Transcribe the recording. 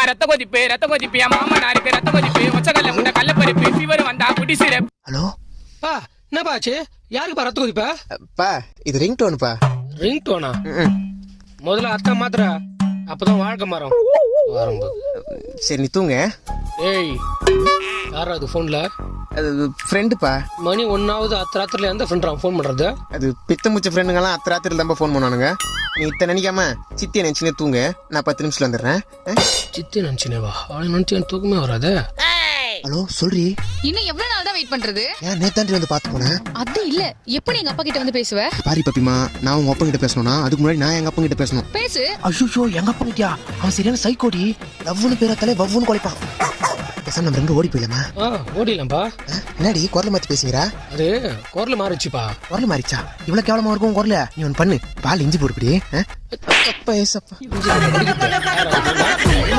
ரத்த கொதிப்பு என் மாமனாருக்கு ரத்த கொதிப்பு ஒச்சகல்ல முட்டை கள்ளப்பருப்பு ஃபீவர் வந்தா குடி சிரப். ஹலோ பா என்னப்பா ஆச்சு? யாருக்குப்பா ரத்த கொதிப்பா? பா இது ரிங் டோனுப்பா. Ring Donna? முதல்ல அத்தா மாத்திர, அப்பதான் வாழ்க்கை மாறும். சரி நீ தூங்க. ஏய் யாரா அது போன்ல? அது ஃப்ரெண்டுப்பா. மணி 1 அத்தராத்திரில எந்த ஃப்ரெண்ட் ஃபோன் பண்றது? அது பித்தமுச்ச ஃப்ரெண்டுங்கெல்லாம் அத்தராத்திரில தான் ஃபோன் பண்ணுவானுங்க. நீ இத்தனை நினைக்காம சித்தியை நினைச்சுனே தூங்க. நான் 10 நிமிஷத்துல வந்துடுறேன். சித்தி நினைச்சுனேவா? அவளை நினைச்சு எனக்கு தூக்கமே வராது. ஹலோ சொல்றி. இன்னும் எவ்வளவு நாள் தான் வெயிட் பண்றது? ஏன் நேத்தாண்டி வந்து பாத்து போனேன். அது இல்ல, எப்படி எங்க அப்பா கிட்ட வந்து பேசுவ? பாரி பப்பிமா, நான் உங்க அப்பா கிட்ட பேசணும்னா அதுக்கு முன்னாடி நான் எங்க அப்பா கிட்ட பேசணும். பேசு. ஐயோ எங்க அப்பா கிட்டயா? அவன் சரியான சைக்கோடி. லவ்னு பேரத்தாலே வவ்வுன்னு குலைப்பான். பேசாம நம்ம ரெண்டு ஓடி போயிடலாமா? ஓடிடலாம்ப்பா. என்னடி குரல் மாத்தி பேசுகிறா? அது குரல் மாறிச்சுப்பா. குரல் மாறிச்சா? இவ்வளவு கேவலமா இருக்கும் குரல? நீ ஒன்னு பண்ணு, பால் இஞ்சி போடுப்படி.